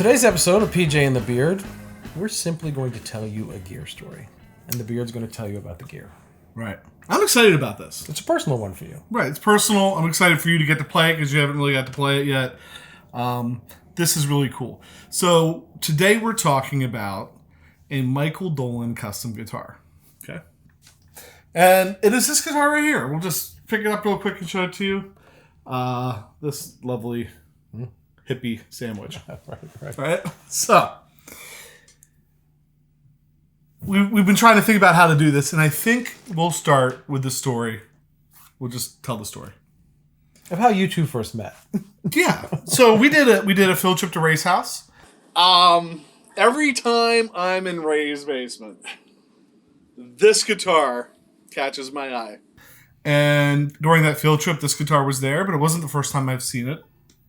today's episode of PJ and the Beard, we're simply going to tell you a gear story. And the Beard's going to tell you about the gear. Right. I'm excited about this. It's a personal one for you. Right. It's personal. I'm excited for you to get to play it because you haven't really got to play it yet. This is really cool. So today we're talking about a Michael Dolan custom guitar. Okay. And it is this guitar right here. We'll just pick it up real quick and show it to you. This lovely hippie sandwich. Right. So we've been trying to think about how to do this, and I think we'll start with the story. We'll just tell the story of how you two first met. Yeah. So we did a field trip to Ray's house. Every time I'm in Ray's basement, this guitar catches my eye. And during that field trip, this guitar was there, but it wasn't the first time I've seen it.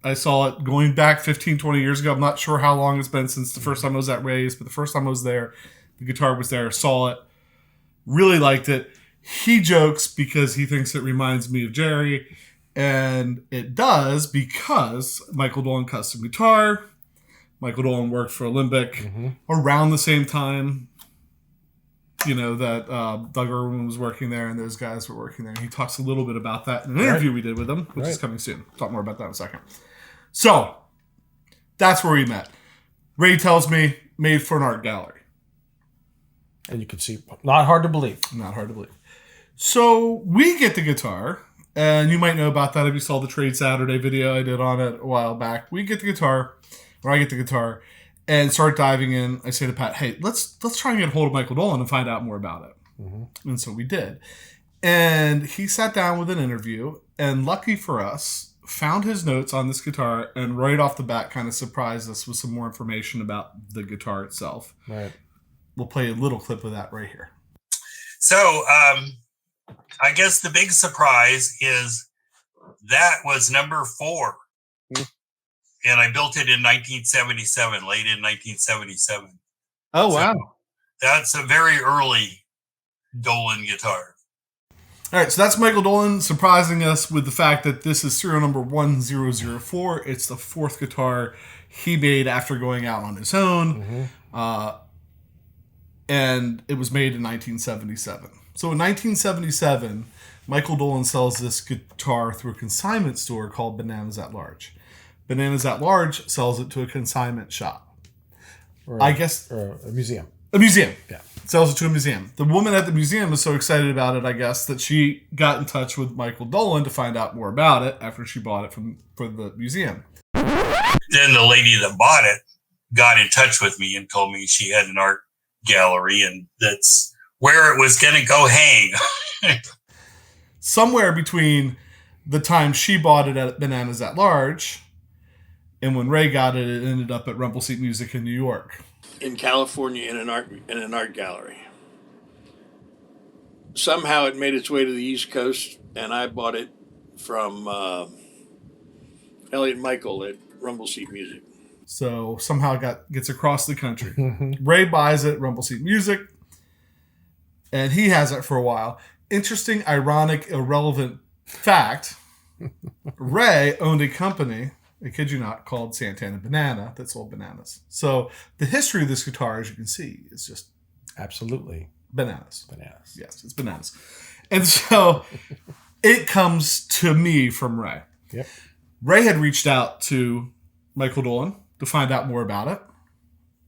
I saw it going back 15, 20 years ago. I'm not sure how long it's been since the first time I was at Ray's, but the first time I was there, the guitar was there, saw it, really liked it. He jokes because he thinks it reminds me of Jerry, and it does because Michael Dolan custom guitar. Michael Dolan worked for Olympic around the same time, that Doug Irwin was working there and those guys were working there. He talks a little bit about that in an interview we did with him, which is coming soon. Talk more about that in a second. So, that's where we met. Ray tells me, made for an art gallery. And you can see, not hard to believe. Not hard to believe. So, we get the guitar, and you might know about that if you saw the Trade Saturday video I did on it a while back. I get the guitar, and start diving in. I say to Pat, hey, let's try and get a hold of Michael Dolan and find out more about it. And so we did. And he sat down with an interview, and lucky for us, found his notes on this guitar, and right off the bat kind of surprised us with some more information about the guitar itself. Right. We'll play a little clip of that right here. So, I guess the big surprise is that was number 4. And I built it in 1977, late in 1977. Oh, wow. So that's a very early Dolan guitar. All right, so that's Michael Dolan surprising us with the fact that this is serial number 1004. It's the 4th guitar he made after going out on his own. And it was made in 1977. So in 1977, Michael Dolan sells this guitar through a consignment store called Bananas at Large. Bananas at Large sells it to a consignment shop. Or a museum. A museum. Yeah. Sells it to a museum. The woman at the museum was so excited about it, I guess, that she got in touch with Michael Dolan to find out more about it after she bought it from the museum. Then the lady that bought it got in touch with me and told me she had an art gallery and that's where it was going to go hang. Somewhere between the time she bought it at Bananas at Large and when Ray got it, it ended up at Rumpleseat Music in New York. In California, in an art gallery. Somehow it made its way to the East Coast, and I bought it from Elliot Michael at Rumpleseat Music. So somehow gets across the country. Ray buys it, Rumpleseat Music, and he has it for a while. Interesting, ironic, irrelevant fact, Ray owned a company, I kid you not, called Santana Banana that sold bananas. So the history of this guitar, as you can see, is just absolutely bananas. Bananas. Yes, it's bananas. And so it comes to me from Ray. Yep. Ray had reached out to Michael Dolan to find out more about it.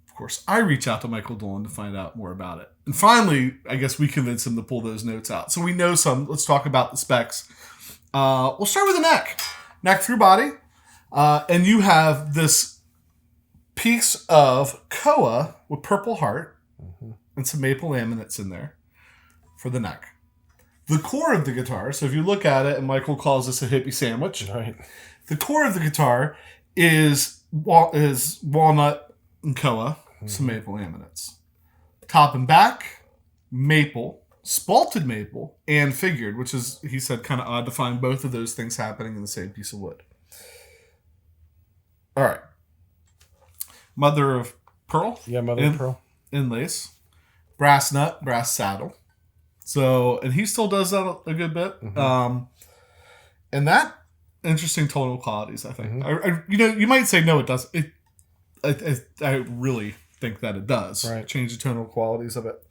Of course, I reach out to Michael Dolan to find out more about it. And finally, I guess we convinced him to pull those notes out. So we know some. Let's talk about the specs. We'll start with the neck. Neck through body. And you have this piece of koa with purple heart and some maple laminates in there for the neck. The core of the guitar, so if you look at it, and Michael calls this a hippie sandwich, right? The core of the guitar is walnut and koa, some maple laminates. Top and back, maple, spalted maple, and figured, which is, he said, kind of odd to find both of those things happening in the same piece of wood. All right. Mother of pearl. Yeah, mother of pearl. Inlays. Brass nut, brass saddle. So, and he still does that a good bit. And that, interesting tonal qualities, I think. You might say, no, it doesn't. I really think that it does change the tonal qualities of it.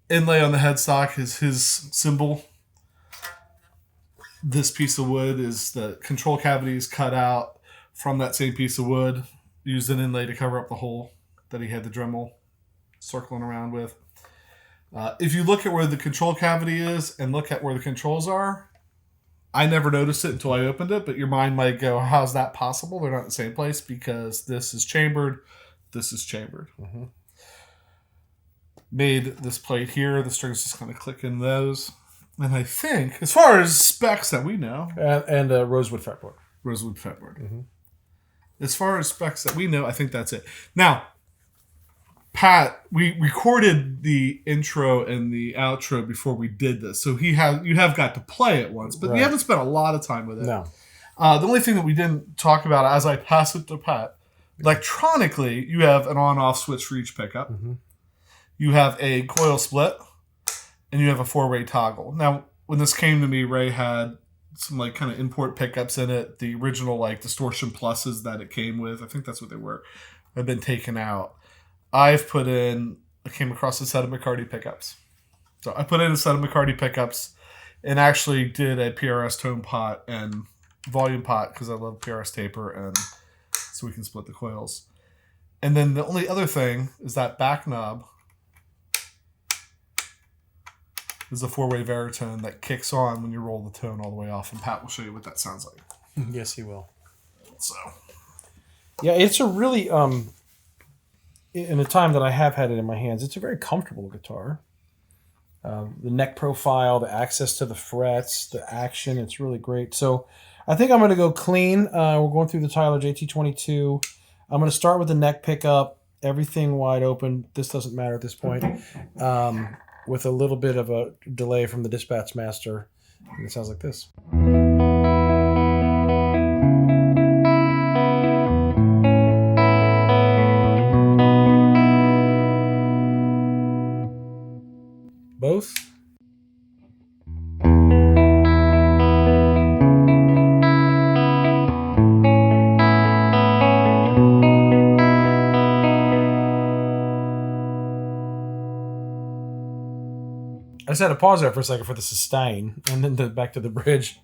Inlay on the headstock is his symbol. This piece of wood is the control cavity is cut out from that same piece of wood. Used an inlay to cover up the hole that he had the Dremel circling around with. If you look at where the control cavity is and look at where the controls are, I never noticed it until I opened it, but your mind might go, how's that possible? They're not in the same place because this is chambered, this is chambered. Mm-hmm. Made this plate here, the strings just kind of click in those. And I think, as far as specs that we know... And rosewood fretboard. Rosewood fretboard. Mm-hmm. As far as specs that we know, I think that's it. Now, Pat, we recorded the intro and the outro before we did this, so you have got to play it once, but we haven't spent a lot of time with it. No. The only thing that we didn't talk about as I pass it to Pat, electronically, you have an on-off switch for each pickup. Mm-hmm. You have a coil split, and you have a 4-way toggle. Now, when this came to me, Ray had some kind of import pickups in it. The original distortion pluses that it came with, I think that's what they were, have been taken out. I came across a set of McCarty pickups. So I put in a set of McCarty pickups and actually did a PRS tone pot and volume pot because I love PRS taper and so we can split the coils. And then the only other thing is that back knob is a 4-way varitone that kicks on when you roll the tone all the way off. And Pat will show you what that sounds like. Yes, he will. So, yeah, it's a really... in the time that I have had it in my hands, it's a very comfortable guitar. The neck profile, the access to the frets, the action, it's really great. So I think I'm going to go clean. We're going through the Tyler JT22. I'm going to start with the neck pickup, everything wide open. This doesn't matter at this point. With a little bit of a delay from the dispatch master. And it sounds like this. Both. I just had to pause there for a second for the sustain and then back to the bridge.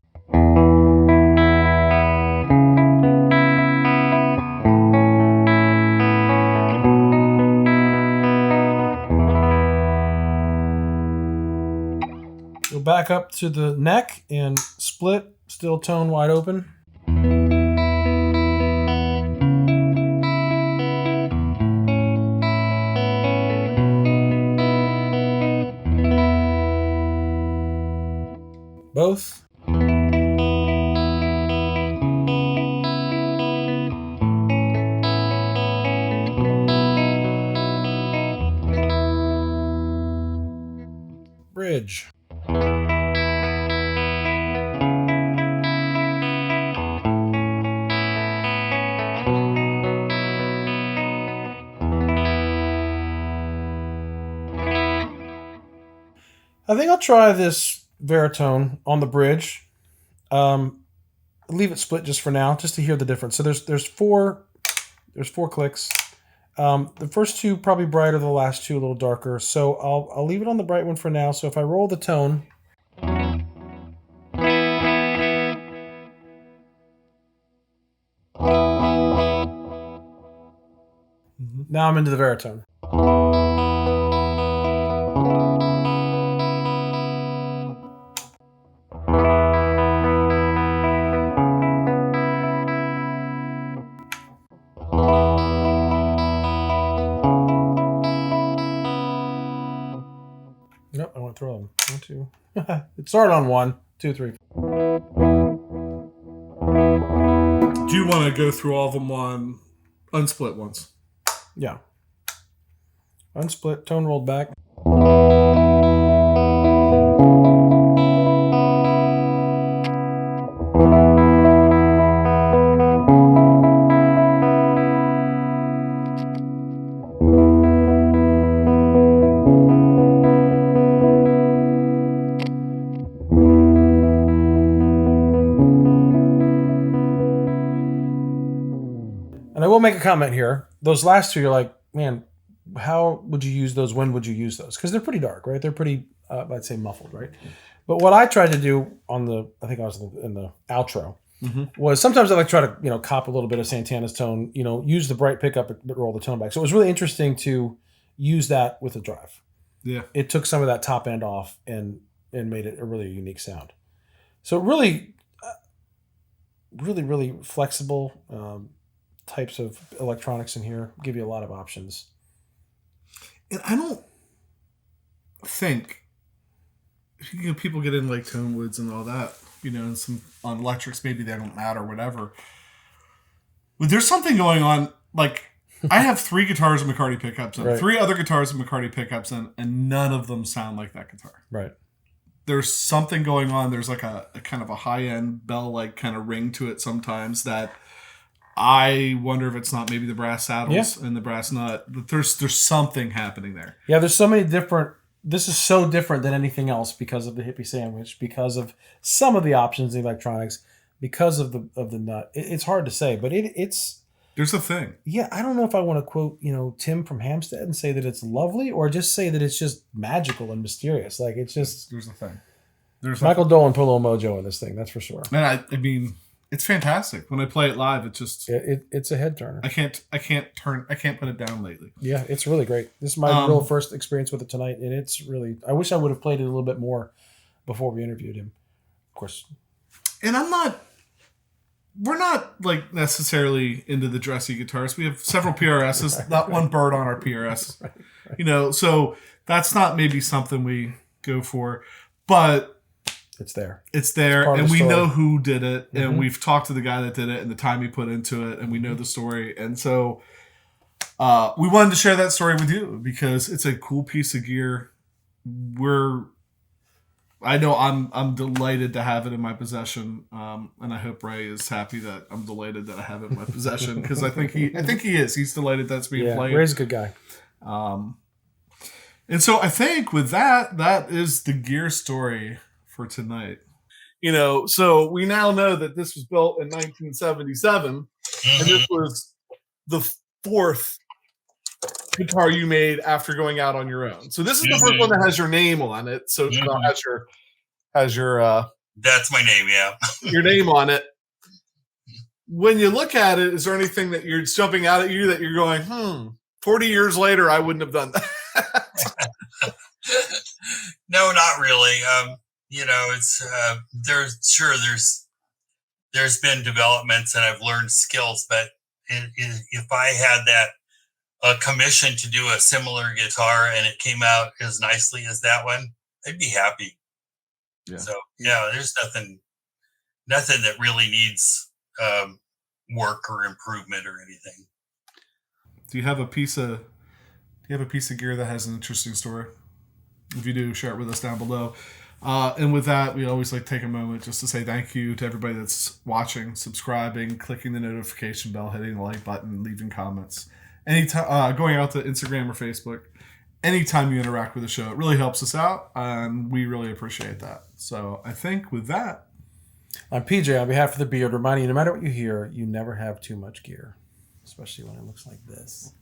Go back up to the neck and split, still tone wide open. Both. Bridge. I think I'll try this varitone on the bridge. Leave it split just for now, just to hear the difference. So there's four clicks. The first two probably brighter, the last two a little darker. So I'll leave it on the bright one for now. So if I roll the tone, now I'm into the varitone. Nope, I want to throw them. 1, 2. It started on 1, 2, 3. Do you want to go through all of them on unsplit ones? Yeah. Unsplit, tone rolled back. make a comment here. Those last two, you're like, man, how would you use those? When would you use those? Because they're pretty dark, right? They're pretty, I'd say, muffled, right? But what I tried to do on the, I think I was in the outro, was sometimes I like try to, cop a little bit of Santana's tone, use the bright pickup but roll the tone back. So it was really interesting to use that with a drive. Yeah. It took some of that top end off and made it a really unique sound. So really, really flexible types of electronics in here. Give you a lot of options. And I don't think people get in like tone woods and all that, and some on electrics, maybe they don't matter, whatever. But there's something going on. Like, I have 3 guitars and McCarty pickups and 3 other guitars and McCarty pickups and none of them sound like that guitar. Right. There's something going on. There's like a kind of a high-end bell-like kind of ring to it sometimes that I wonder if it's not maybe the brass saddles and the brass nut. But there's something happening there. Yeah, there's so many different... This is so different than anything else because of the hippie sandwich, because of some of the options in electronics, because of the nut. It's hard to say, but it's... There's a thing. Yeah, I don't know if I want to quote, Tim from Hampstead and say that it's lovely or just say that it's just magical and mysterious. Like, it's just... There's a thing. Michael Dolan put a little mojo in this thing, that's for sure. Man, I mean, it's fantastic. When I play it live, it just... It's a head turner. I can't put it down lately. Yeah, it's really great. This is my real first experience with it tonight, and it's really... I wish I would have played it a little bit more before we interviewed him. Of course. And we're not like necessarily into the dressy guitars. We have several PRSs, not one bird on our PRS. Right. So that's not maybe something we go for, but it's there. It's and we know who did it, and we've talked to the guy that did it and the time he put into it, and we know the story. And so we wanted to share that story with you because it's a cool piece of gear. I know I'm delighted to have it in my possession, and I hope Ray is happy that I'm delighted that I have it in my possession because I think he is. He's delighted that's being played. Ray's a good guy. And so I think with that is the gear story for tonight. So we now know that this was built in 1977, and this was the 4th guitar you made after going out on your own. So this is the first one that has your name on it. So it has your that's my name, yeah. your name on it. When you look at it, is there anything that you're jumping out at you that you're going, 40 years later, I wouldn't have done that? No, not really. It's there's been developments and I've learned skills, but if I had that a commission to do a similar guitar and it came out as nicely as that one, I'd be happy. Yeah. So there's nothing that really needs work or improvement or anything. Do you have a piece of gear that has an interesting story? If you do, share it with us down below. And with that, we always like to take a moment just to say thank you to everybody that's watching, subscribing, clicking the notification bell, hitting the like button, leaving comments. Anytime going out to Instagram or Facebook, anytime you interact with the show, it really helps us out, and we really appreciate that. So I think with that, I'm PJ on behalf of the Beard, reminding you, no matter what you hear, you never have too much gear, especially when it looks like this.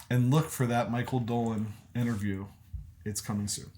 And look for that Michael Dolan interview. It's coming soon.